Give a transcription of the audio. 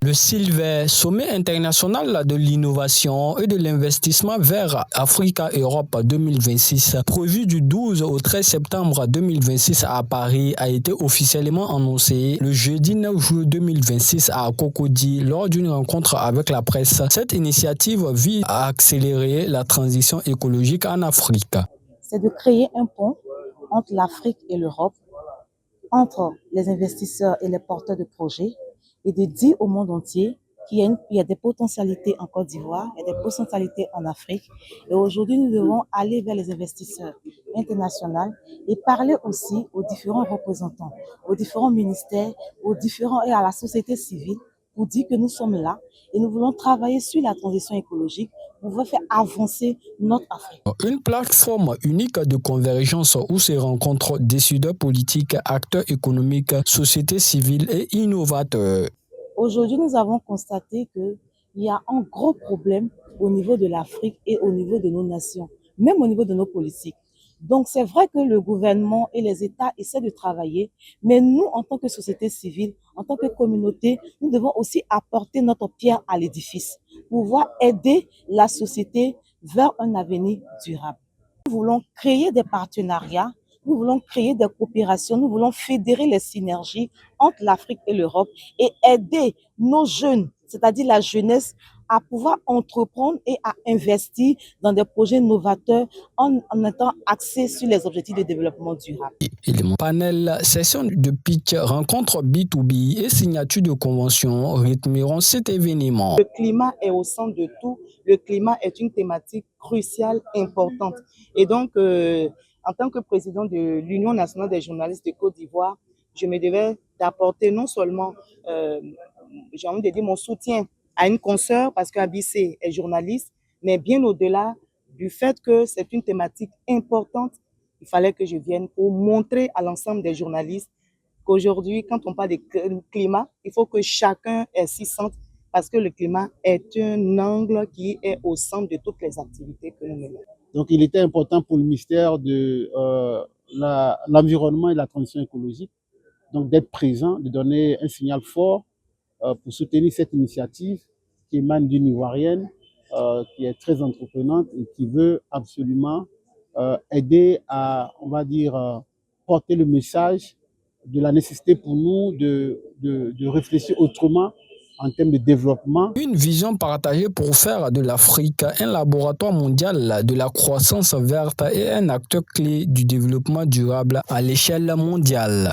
Le Silver, sommet international de l'innovation et de l'investissement vers Afrique-Europe 2026, prévu du 12 au 13 septembre 2026 à Paris, a été officiellement annoncé le jeudi 9 juillet 2026 à Cocody lors d'une rencontre avec la presse. Cette initiative vise à accélérer la transition écologique en Afrique. C'est de créer un pont entre l'Afrique et l'Europe, entre les investisseurs et les porteurs de projets, et de dire au monde entier qu'il y a des potentialités en Côte d'Ivoire, il y a des potentialités en Afrique. Et aujourd'hui, nous devons aller vers les investisseurs internationaux et parler aussi aux différents représentants, aux différents ministères, et à la société civile pour dire que nous sommes là et nous voulons travailler sur la transition écologique pour faire avancer notre Afrique. Une plateforme unique de convergence où se rencontrent décideurs politiques, acteurs économiques, sociétés civiles et innovateurs. Aujourd'hui, nous avons constaté qu'il y a un gros problème au niveau de l'Afrique et au niveau de nos nations, même au niveau de nos politiques. Donc, c'est vrai que le gouvernement et les États essaient de travailler, mais nous, en tant que société civile, en tant que communauté, nous devons aussi apporter notre pierre à l'édifice, pouvoir aider la société vers un avenir durable. Nous voulons créer des partenariats, nous voulons créer des coopérations, nous voulons fédérer les synergies entre l'Afrique et l'Europe et aider nos jeunes, c'est-à-dire la jeunesse, à pouvoir entreprendre et à investir dans des projets novateurs en étant axés sur les objectifs de développement durable. Panel, session de pitch, rencontre B2B et signature de convention rythmeront cet événement. Le climat est au centre de tout. Le climat est une thématique cruciale, importante. Et donc, en tant que président de l'Union nationale des journalistes de Côte d'Ivoire, je me devais d'apporter non seulement, j'ai envie de dire, mon soutien à une consoeur parce qu'Abissé est journaliste, mais bien au-delà du fait que c'est une thématique importante, il fallait que je vienne pour montrer à l'ensemble des journalistes qu'aujourd'hui, quand on parle de climat, il faut que chacun s'y sente parce que le climat est un angle qui est au centre de toutes les activités que nous menons. Donc, il était important pour le ministère de l'Environnement et de la Transition écologique donc d'être présent, de donner un signal fort pour soutenir cette initiative qui émane d'une Ivoirienne qui est très entreprenante et qui veut absolument aider à, on va dire, porter le message de la nécessité pour nous de réfléchir autrement en termes de développement. Une vision partagée pour faire de l'Afrique un laboratoire mondial de la croissance verte et un acteur clé du développement durable à l'échelle mondiale.